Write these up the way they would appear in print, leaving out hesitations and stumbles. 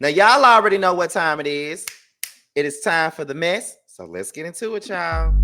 Now, y'all already know what time it is. It is time for the mess. So let's get into it, y'all.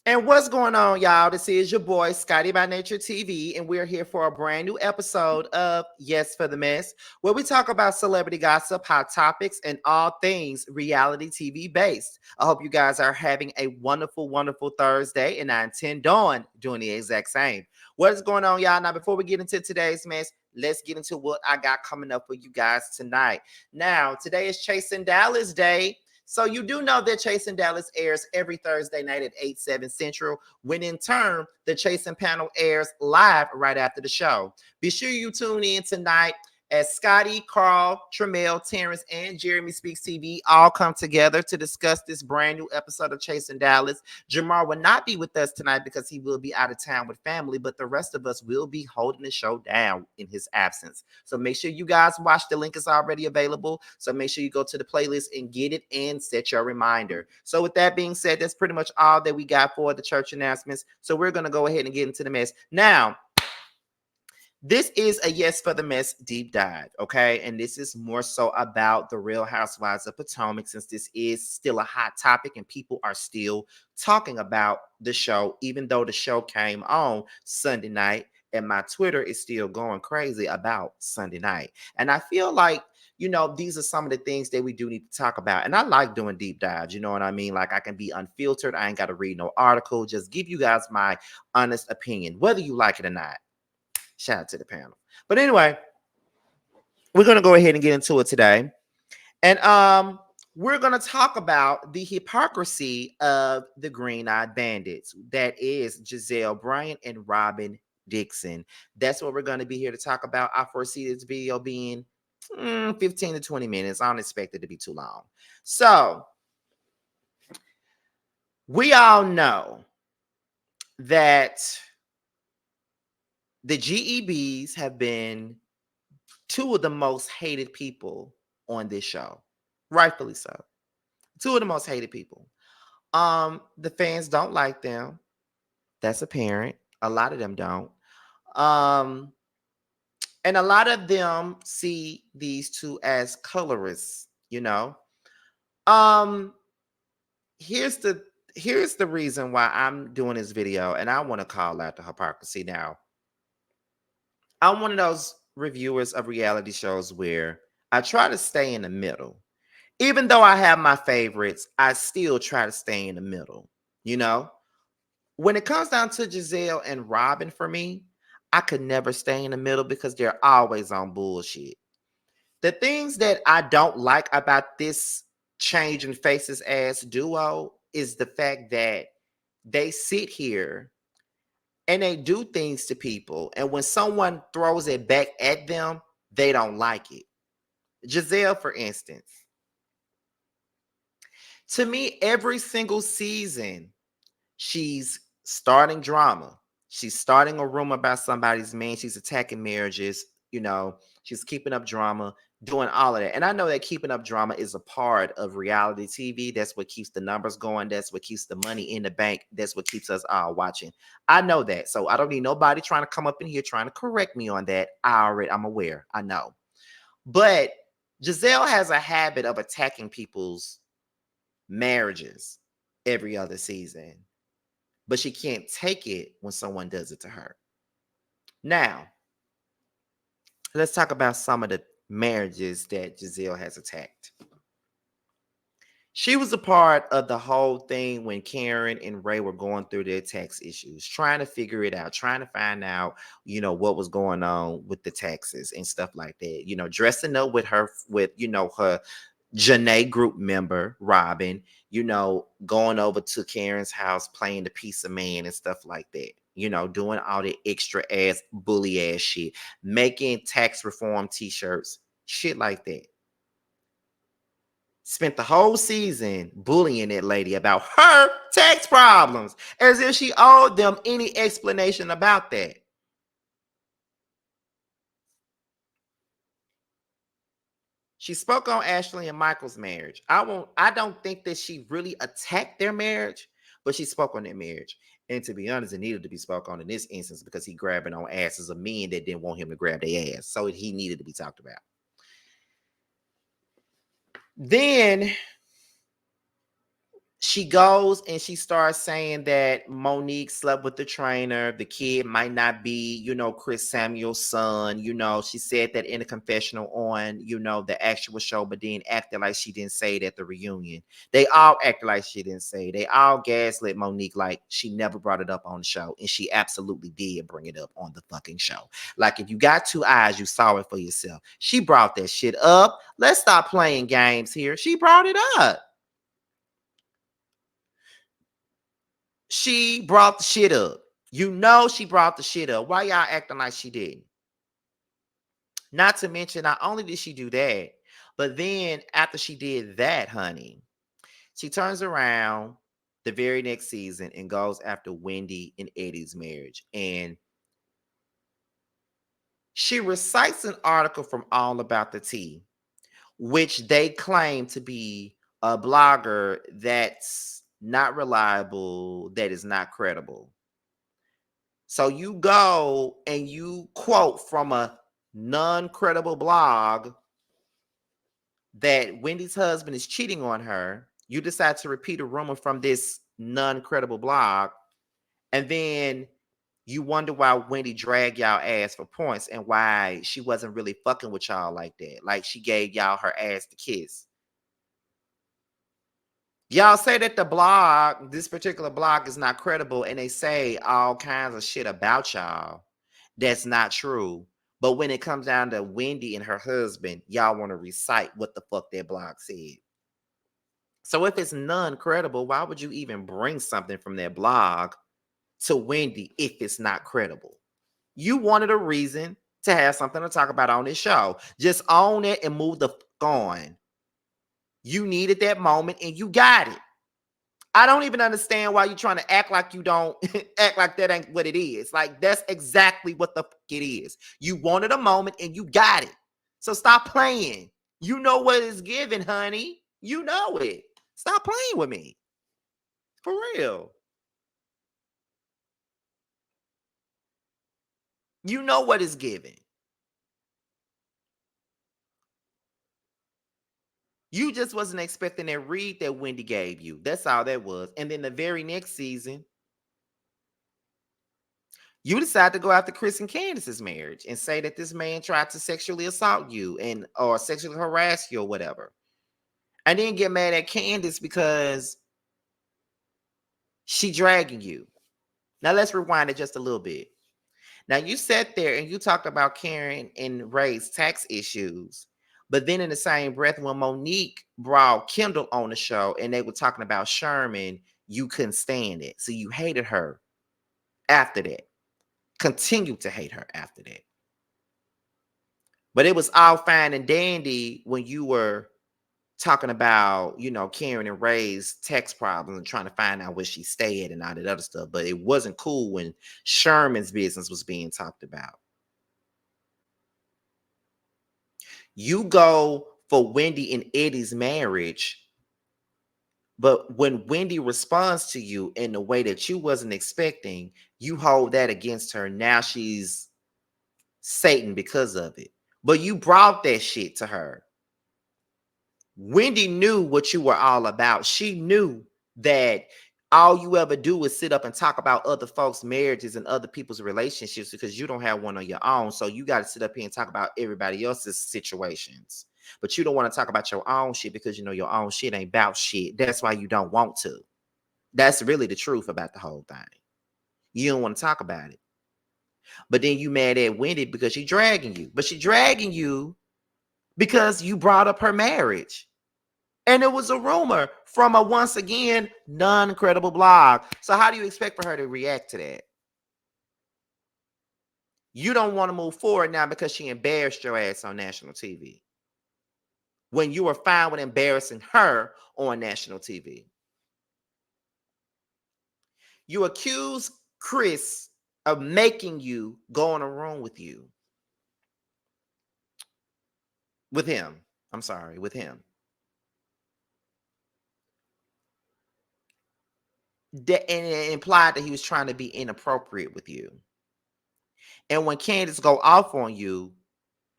And what's going on, y'all? This is your boy, Scotty by Nature TV, and we're here for a brand new episode of Yes for the Mess, where we talk about celebrity gossip, hot topics, and all things reality TV based. I hope you guys are having a wonderful, wonderful Thursday, and I intend on doing the exact same. What is going on, y'all? Now, before we get into today's mess, let's get into what I got coming up for you guys tonight. Now, today is Chasing Dallas Day. So you do know that Chasing Dallas airs every Thursday night at 8/7 Central, when in turn, the Chasing panel airs live right after the show. Be sure you tune in tonight as Scotty, Carl, Tremel, Terrence, and Jeremy Speaks TV all come together to discuss this brand new episode of Chasing Dallas. Jamar will not be with us tonight because he will be out of town with family, but the rest of us will be holding the show down in his absence. So make sure you guys watch. The link is already available. So make sure you go to the playlist and get it and set your reminder. So with that being said, that's pretty much all that we got for the church announcements. So we're going to go ahead and get into the mess. Now, this is a Yes for the Mess deep dive, okay? And this is more so about the Real Housewives of Potomac, since this is still a hot topic and people are still talking about the show, even though the show came on Sunday night and my Twitter is still going crazy about Sunday night. And I feel like, these are some of the things that we do need to talk about. And I like doing deep dives, you know what I mean? Like, I can be unfiltered. I ain't got to read no article. Just give you guys my honest opinion, whether you like it or not. Shout out to the panel. But anyway, we're going to go ahead and get into it today. And we're going to talk about the hypocrisy of the Greene Eyed Bandits. That is Gizelle Bryant and Robyn Dixon. That's what we're going to be here to talk about. I foresee this video being 15 to 20 minutes. I don't expect it to be too long. So we all know that the GEBs have been two of the most hated people on this show. Rightfully so. Two of the most hated people. The fans don't like them. That's apparent. A lot of them don't. And a lot of them see these two as colorists, Here's the reason why I'm doing this video, and I want to call out the hypocrisy now. I'm one of those reviewers of reality shows where I try to stay in the middle. Even though I have my favorites, I still try to stay in the middle. When it comes down to Gizelle and Robyn, for me, I could never stay in the middle because they're always on bullshit. The things that I don't like about this change in faces as duo is the fact that they sit here and they do things to people, and when someone throws it back at them, they don't like it. Gizelle, for instance. To me, every single season, she's starting drama. She's starting a rumor about somebody's man. She's attacking marriages. She's keeping up drama, doing all of that. And I know that keeping up drama is a part of reality TV. That's what keeps the numbers going. That's what keeps the money in the bank. That's what keeps us all watching. I know that. So I don't need nobody trying to come up in here trying to correct me on that. I'm aware. I know. But Gizelle has a habit of attacking people's marriages every other season. But she can't take it when someone does it to her. Now, let's talk about some of the marriages that Gizelle has attacked. She was a part of the whole thing when Karen and Ray were going through their tax issues, trying to figure it out, trying to find out, what was going on with the taxes and stuff like that. Dressing up with her, her Janae group member, Robyn, going over to Karen's house, playing the piece of man and stuff like that. Doing all the extra ass, bully ass shit, making tax reform t-shirts, shit like that. spent the whole season bullying that lady about her tax problems as if she owed them any explanation about that. She spoke on Ashley and Michael's marriage. I don't think that she really attacked their marriage, but she spoke on their marriage. And to be honest, it needed to be spoke on in this instance because he grabbing on asses of men that didn't want him to grab their ass. So he needed to be talked about. Then she goes and she starts saying that Monique slept with the trainer. The kid might not be, Chris Samuel's son. She said that in a confessional on, the actual show, but then acted like she didn't say it at the reunion. They all acted like she didn't say it. They all gaslit Monique like she never brought it up on the show. And she absolutely did bring it up on the fucking show. Like if you got two eyes, you saw it for yourself. She brought that shit up. Let's stop playing games here. She brought it up. She brought the shit up. She brought the shit up. Why y'all acting like she didn't? Not to mention, not only did she do that, but then after she did that, honey, she turns around the very next season and goes after Wendy and Eddie's marriage. And she recites an article from All About the Tea, which they claim to be a blogger that's not reliable, that is not credible. So you go and you quote from a non-credible blog that Wendy's husband is cheating on her. You decide to repeat a rumor from this non-credible blog, and then you wonder why Wendy dragged y'all ass for points and why she wasn't really fucking with y'all like that. Like she gave y'all her ass to kiss. Y'all say that this particular blog is not credible, and they say all kinds of shit about y'all. That's not true. But when it comes down to Wendy and her husband, y'all want to recite what the fuck that blog said. So if it's non-credible, why would you even bring something from that blog to Wendy if it's not credible? You wanted a reason to have something to talk about on this show. Just own it and move the fuck on. You needed that moment and you got it. I don't even understand why you're trying to act like you don't act like that ain't what it is. Like that's exactly what the fuck it is. You wanted a moment and you got it. So stop playing. You know what it's given, honey. You know it. Stop playing with me. For real. You know what it's given. You just wasn't expecting that read that Wendy gave you. That's all that was. And then the very next season, you decide to go after Chris and Candace's marriage and say that this man tried to sexually assault you or sexually harass you or whatever. And then get mad at Candace because she dragging you. Now let's rewind it just a little bit. Now you sat there and you talked about Karen and Ray's tax issues. But then in the same breath, when Monique brought Kendall on the show and they were talking about Sherman, you couldn't stand it. So you hated her after that. Continued to hate her after that. But it was all fine and dandy when you were talking about, Karen and Ray's tax problems and trying to find out where she stayed and all that other stuff. But it wasn't cool when Sherman's business was being talked about. You go for Wendy and Eddie's marriage, but when Wendy responds to you in the way that you wasn't expecting, you hold that against her. Now she's Satan because of it. But you brought that shit to her. Wendy knew what you were all about. She knew that all you ever do is sit up and talk about other folks' marriages and other people's relationships because you don't have one on your own. So you got to sit up here and talk about everybody else's situations. But you don't want to talk about your own shit because you know your own shit ain't about shit. That's why you don't want to. That's really the truth about the whole thing. You don't want to talk about it. But then you mad at Wendy because she's dragging you. But she's dragging you because you brought up her marriage. And it was a rumor from a, once again, non-credible blog. So how do you expect for her to react to that? You don't want to move forward now because she embarrassed your ass on national TV. when you were fine with embarrassing her on national TV. You accuse Chris of making you go in a room with you. With him. I'm sorry, with him. And it implied that he was trying to be inappropriate with you. And when Candace go off on you,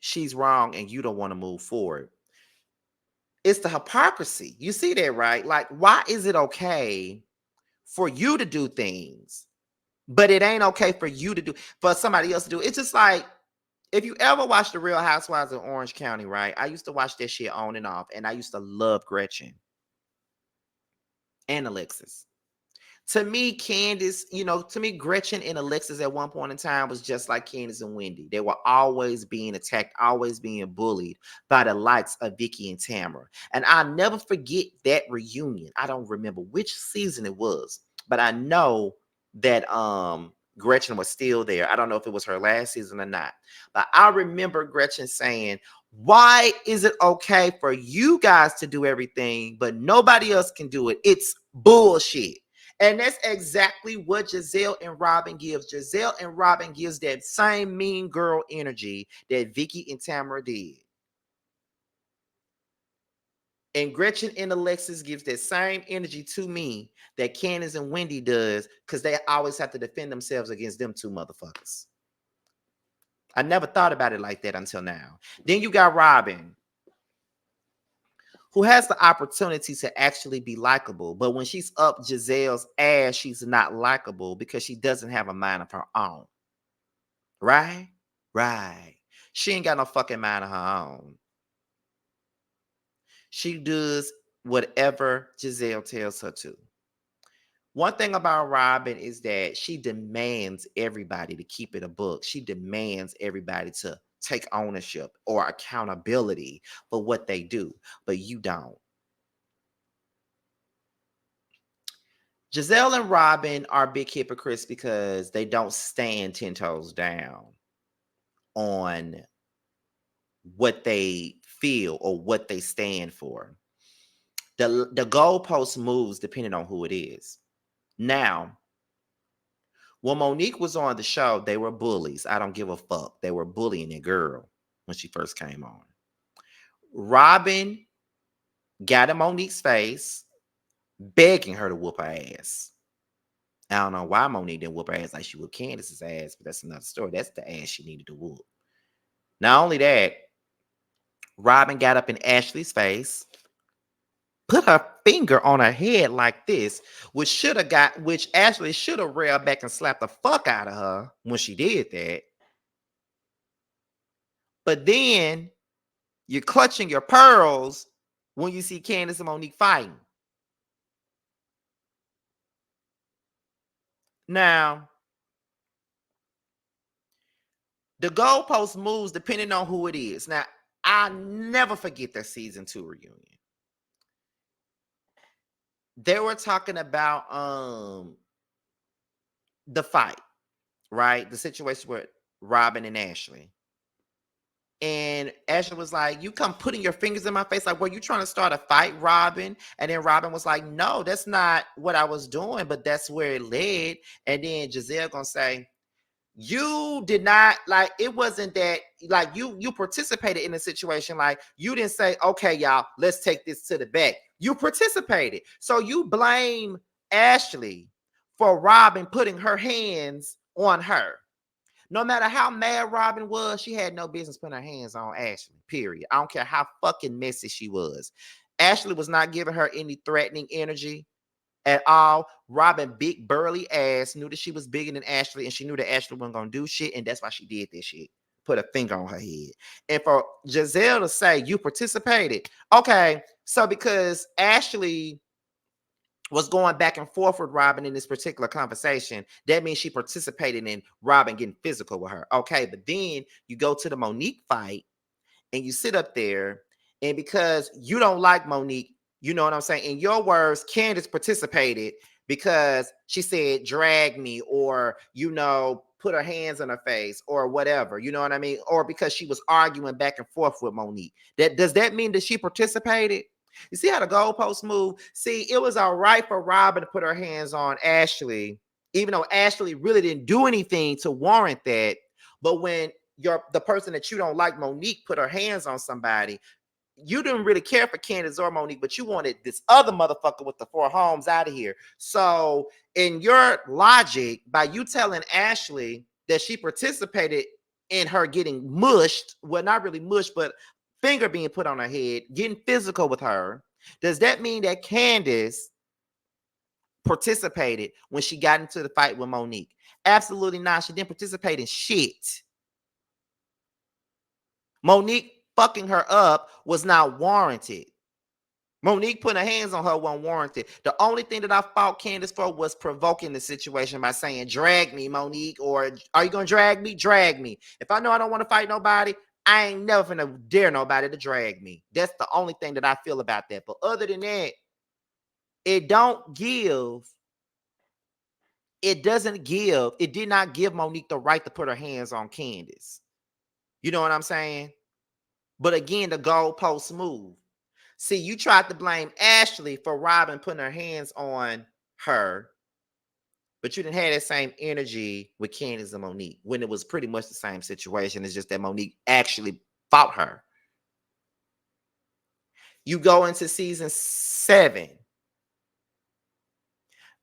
she's wrong and you don't want to move forward. It's the hypocrisy. You see that, right? Like, why is it okay for you to do things, but it ain't okay for somebody else to do? It's just like, if you ever watched The Real Housewives of Orange County, right? I used to watch that shit on and off, and I used to love Gretchen and Alexis. To me, Candace, to me, Gretchen and Alexis at one point in time was just like Candace and Wendy. They were always being attacked, always being bullied by the likes of Vicky and Tamara. And I'll never forget that reunion. I don't remember which season it was, but I know that Gretchen was still there. I don't know if it was her last season or not. But I remember Gretchen saying, why is it okay for you guys to do everything, but nobody else can do it? It's bullshit. And that's exactly what Gizelle and Robyn gives. Gizelle and Robyn gives that same mean girl energy that Vicky and Tamara did. And Gretchen and Alexis gives that same energy to me that Candace and Wendy does, because they always have to defend themselves against them two motherfuckers. I never thought about it like that until now. Then you got Robyn, who has the opportunity to actually be likable. But when she's up Gizelle's ass, she's not likable because she doesn't have a mind of her own. Right? Right. She ain't got no fucking mind of her own. She does whatever Gizelle tells her to. One thing about Robyn is that she demands everybody to keep it a book. She demands everybody to take ownership or accountability for what they do, but you don't. Gizelle and Robyn are big hypocrites because they don't stand 10 toes down on what they feel or what they stand for. The goalpost moves depending on who it is. Now, when Monique was on the show, they were bullies. I don't give a fuck. They were bullying a girl when she first came on. Robyn got in Monique's face, begging her to whoop her ass. I don't know why Monique didn't whoop her ass like she whooped Candace's ass, but that's another story. That's the ass she needed to whoop. Not only that, Robyn got up in Ashley's face, put her finger on her head like this, which Ashley should have railed back and slapped the fuck out of her when she did that. But then you're clutching your pearls when you see Candace and Monique fighting. Now, the goalpost moves depending on who it is. Now, I'll never forget their season 2 reunion. They were talking about the fight, right? The situation with Robyn and Ashley. And Ashley was like, you come putting your fingers in my face. Like, were you trying to start a fight, Robyn? And then Robyn was like, no, that's not what I was doing, but that's where it led. And then Gizelle gonna say, you did not, like, it wasn't that, like, you participated in the situation. Like, you didn't say, okay, y'all, let's take this to the back. You participated. So you blame Ashley for Robyn putting her hands on her. No matter how mad Robyn was, she had no business putting her hands on Ashley, period. I don't care how fucking messy she was. Ashley was not giving her any threatening energy at all. Robyn, big burly ass, knew that she was bigger than Ashley, and she knew that Ashley wasn't gonna do shit, and that's why she did this shit. Put a finger on her head. And for Gizelle to say you participated, okay, so because Ashley was going back and forth with Robyn in this particular conversation, that means she participated in Robyn getting physical with her. Okay, but then you go to the Monique fight and you sit up there, and because you don't like Monique, you know what I'm saying? In your words, Candace participated because she said, drag me, or, put her hands on her face or whatever, you know what I mean? Or because she was arguing back and forth with Monique. Does that mean that she participated? You see how the goalposts move? See, it was all right for Robyn to put her hands on Ashley, even though Ashley really didn't do anything to warrant that. But when the person that you don't like, Monique, put her hands on somebody, you didn't really care for Candace or Monique, but you wanted this other motherfucker with the 4 homes out of here. So in your logic, by you telling Ashley that she participated in her getting mushed, well, not really mushed, but finger being put on her head, getting physical with her, does that mean that Candace participated when she got into the fight with Monique? Absolutely not. She didn't participate in shit. Monique fucking her up was not warranted. Monique putting her hands on her wasn't warranted. The only thing that I fought Candace for was provoking the situation by saying, drag me, Monique, or are you going to drag me? Drag me. If I know I don't want to fight nobody, I ain't never gonna dare nobody to drag me. That's the only thing that I feel about that. But other than that, it did not give Monique the right to put her hands on Candace. You know what I'm saying? But again, the goalposts move. See, you tried to blame Ashley for Robyn putting her hands on her, but you didn't have that same energy with Candace and Monique when it was pretty much the same situation. It's just that Monique actually fought her. You go into season 7.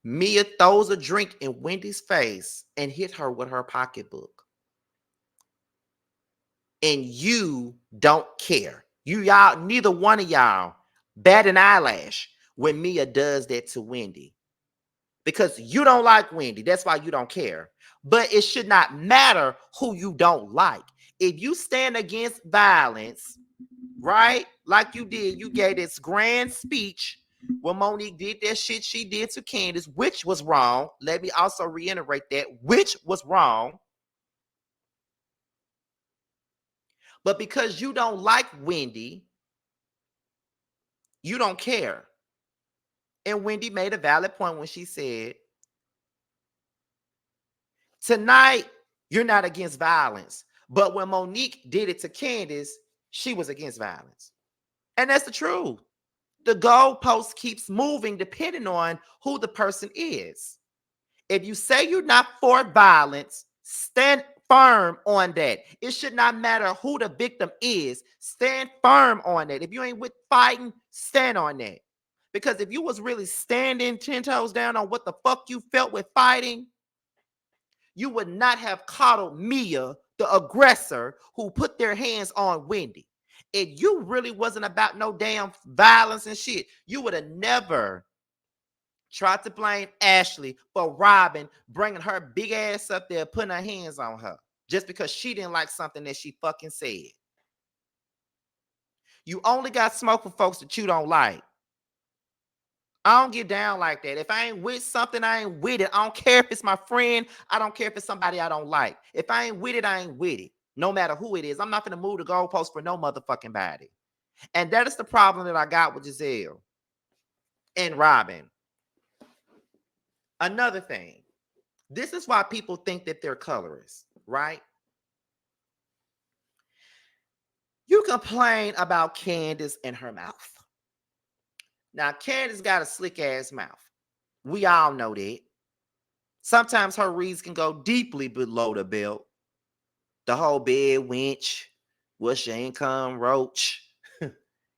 Mia throws a drink in Wendy's face and hit her with her pocketbook. And you don't care. Y'all, neither one of y'all bat an eyelash when Mia does that to Wendy. Because you don't like Wendy. That's why you don't care. But it should not matter who you don't like. If you stand against violence, right? Like you did, you gave this grand speech when Monique did that shit she did to Candace, which was wrong. Let me also reiterate that, which was wrong. But because you don't like Wendy, you don't care. And Wendy made a valid point when she said, tonight, you're not against violence. But when Monique did it to Candace, she was against violence. And that's the truth. The goalpost keeps moving depending on who the person is. If you say you're not for violence, stand firm on that. It should not matter who the victim is. Stand firm on that. If you ain't with fighting, stand on that. Because if you was really standing 10 toes down on what the fuck you felt with fighting, you would not have coddled Mia, the aggressor, who put their hands on Wendy. If you really wasn't about no damn violence and shit, you would have never tried to blame Ashley for Robyn bringing her big ass up there, putting her hands on her, just because she didn't like something that she fucking said. You only got smoke for folks that you don't like. I don't get down like that. If I ain't with something, I ain't with it. I don't care if it's my friend. I don't care if it's somebody I don't like. If I ain't with it, I ain't with it. No matter who it is. I'm not going to move the goalpost for no motherfucking body. And that is the problem that I got with Gizelle and Robyn. Another thing. This is why people think that they're colorists, right? You complain about Candace and her mouth. Now, Candace got a slick ass mouth. We all know that. Sometimes her reads can go deeply below the belt. The whole bed wench, what's your income, roach?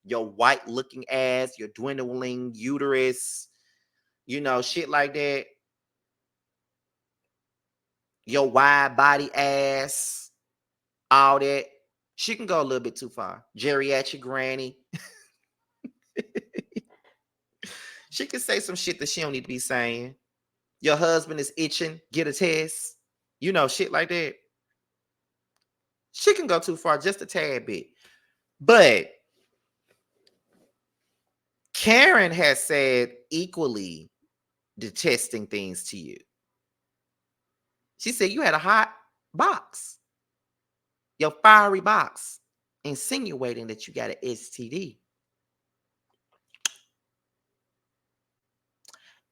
Your white looking ass, your dwindling uterus, shit like that. Your wide body ass, all that. She can go a little bit too far. Geriatric granny. She can say some shit that she don't need to be saying. Your husband is itching, get a test. Shit like that. She can go too far, just a tad bit. But Karen has said equally detesting things to you. She said you had a hot box, your fiery box, insinuating that you got an STD.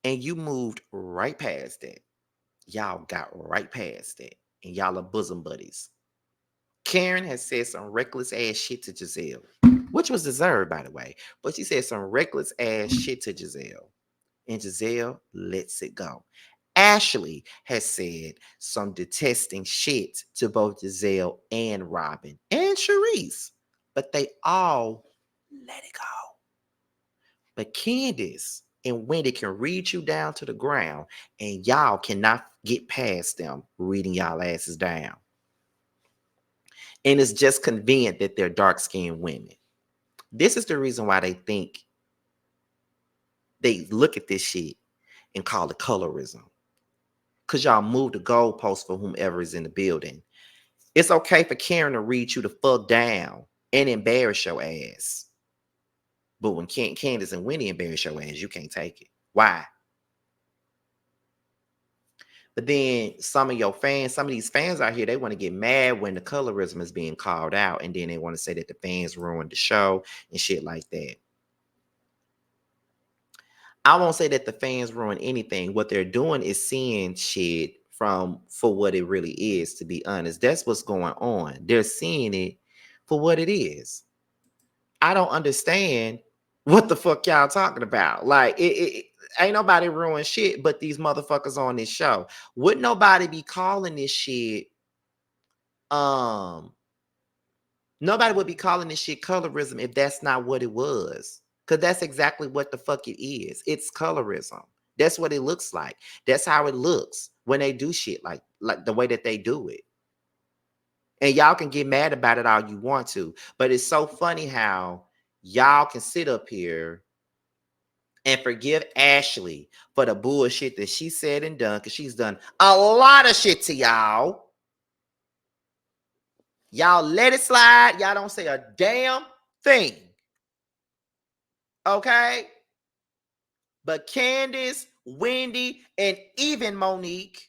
And you moved right past that. Y'all got right past that. and y'all are bosom buddies. Karen has said some reckless ass shit to Gizelle, which was deserved, by the way. But she said some reckless ass shit to Gizelle, and Gizelle lets it go. Ashley has said some detesting shit to both Gizelle and Robyn and Charisse, but they all let it go. But Candace and Wendy can read you down to the ground, and y'all cannot get past them reading y'all asses down. And it's just convenient that they're dark-skinned women. This is the reason why they think they look at this shit and call it colorism. Because y'all move the goalpost for whomever is in the building. It's okay for Karen to read you the fuck down and embarrass your ass. But when Candace and Wendy embarrass your ass, you can't take it. Why? But then some of these fans out here, they want to get mad when the colorism is being called out. And then they want to say that the fans ruined the show and shit like that. I won't say that the fans ruin anything. What they're doing is seeing shit for what it really is, to be honest. That's what's going on. They're seeing it for what it is. I don't understand what the fuck y'all talking about. Like, it ain't nobody ruin shit but these motherfuckers on this show. Would nobody be calling this shit, nobody would be calling this shit colorism if that's not what it was. Because that's exactly what the fuck it is. It's colorism. That's what it looks like. That's how it looks when they do shit like the way that they do it. And y'all can get mad about it all you want to. But it's so funny how y'all can sit up here and forgive Ashley for the bullshit that she said and done, because she's done a lot of shit to y'all. Y'all let it slide. Y'all don't say a damn thing. Okay? But Candace, Wendy, and even Monique,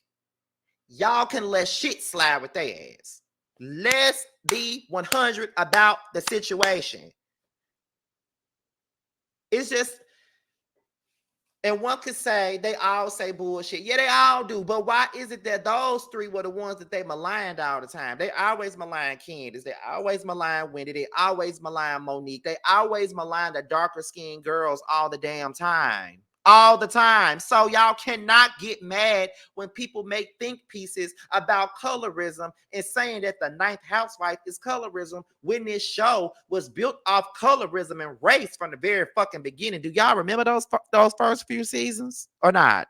y'all can let shit slide with their ass. Let's be 100 about the situation. It's just, and one could say they all say bullshit. Yeah, they all do. But why is it that those three were the ones that they maligned all the time? They always malign Candace. They always malign Wendy. They always malign Monique. They always malign the darker skinned girls all the damn time. All the time. So y'all cannot get mad when people make think pieces about colorism and saying that the ninth housewife is colorism when this show was built off colorism and race from the very fucking beginning. Do y'all remember those first few seasons or not?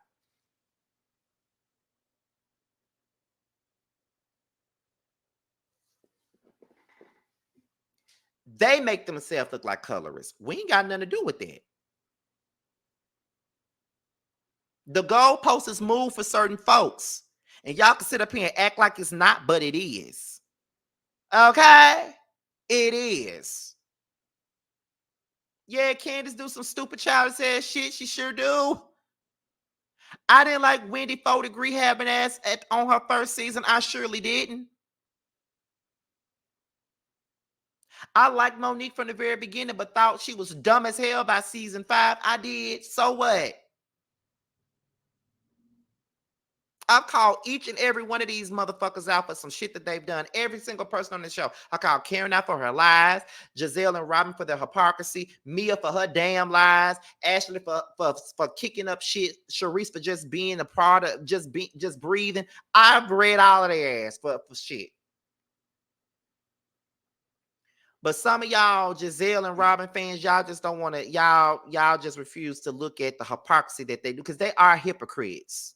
They make themselves look like colorists. We ain't got nothing to do with that. The goalpost is moved for certain folks. And y'all can sit up here and act like it's not, but it is. Okay? It is. Yeah, Candace do some stupid childish ass shit. She sure do. I didn't like Wendy 4-degree having ass on her first season. I surely didn't. I liked Monique from the very beginning, but thought she was dumb as hell by season 5. I did. So what? I've called each and every one of these motherfuckers out for some shit that they've done. Every single person on the show. I called Karen out for her lies, Gizelle and Robyn for their hypocrisy, Mia for her damn lies, Ashley for kicking up shit, Charisse for just being a product, just breathing. I've read all of their ass for shit. But some of y'all, Gizelle and Robyn fans, y'all just don't want to, y'all just refuse to look at the hypocrisy that they do, because they are hypocrites.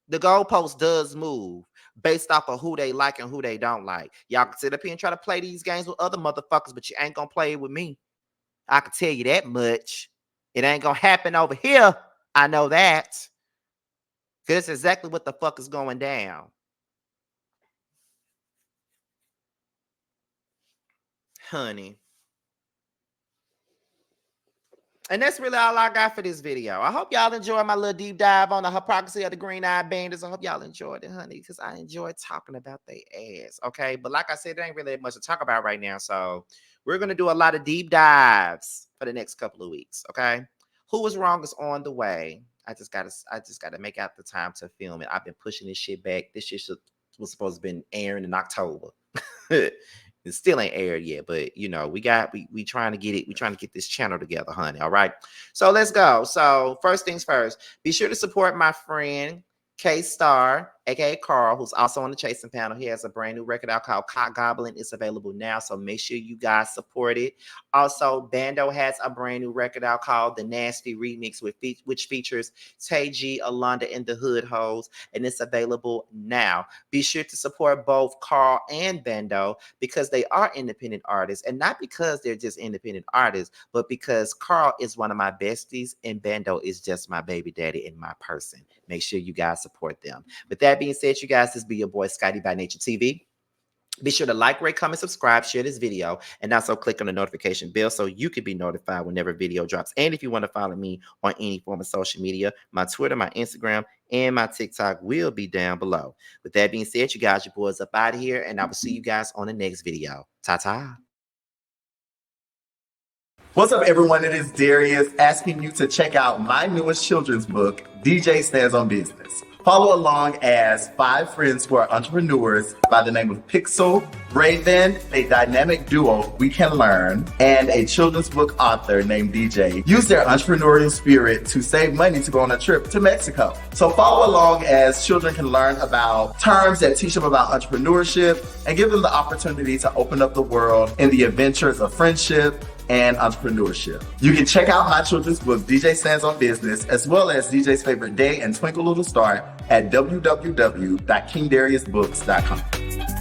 The goalpost does move based off of who they like and who they don't like. Y'all can sit up here and try to play these games with other motherfuckers, but you ain't gonna play it with me. I can tell you that much. It ain't gonna happen over here. I know that. Because that's exactly what the fuck is going down. Honey. And that's really all I got for this video. I hope y'all enjoyed my little deep dive on the hypocrisy of the Greene Eyed Bandits. I hope y'all enjoyed it, honey, because I enjoyed talking about their ass. Okay. But like I said, there ain't really much to talk about right now. So we're going to do a lot of deep dives for the next couple of weeks. Okay. Who Was Wrong is on the way. I just gotta make out the time to film it. I've been pushing this shit back. This shit was supposed to have been airing in October. It still ain't aired yet, but you know, we trying to get it. We trying to get this channel together, honey. All right. So let's go. So first things first, be sure to support my friend K-Star, aka Carl, who's also on the chasing panel. He has a brand new record out called Cock Goblin. It's available now, so make sure you guys support it. Also, Bando has a brand new record out called The Nasty Remix, which features Tay G, Alonda, and the Hood Hoes, and it's available now. Be sure to support both Carl and Bando because they are independent artists, and not because they're just independent artists, but because Carl is one of my besties and Bando is just my baby daddy and my person. Make sure you guys support them. With that being said, you guys, this be your boy Scotty by Nature TV. Be sure to like, rate, comment, subscribe, share this video, and also click on the notification bell so you can be notified whenever video drops. And if you want to follow me on any form of social media, my Twitter, my Instagram, and my TikTok will be down below. With that being said, you guys, your boys up out of here, and I will see you guys on the next video. Ta-ta. What's up, everyone? It is Darius asking you to check out my newest children's book, DJ Stands on Business. Follow along as 5 friends who are entrepreneurs by the name of Pixel, Raven, a dynamic duo we can learn, and a children's book author named DJ use their entrepreneurial spirit to save money to go on a trip to Mexico. So follow along as children can learn about terms that teach them about entrepreneurship and give them the opportunity to open up the world in the adventures of friendship and entrepreneurship. You can check out my children's book, DJ Stands on Business, as well as DJ's Favorite Day and Twinkle Little Star at www.kingdariusbooks.com.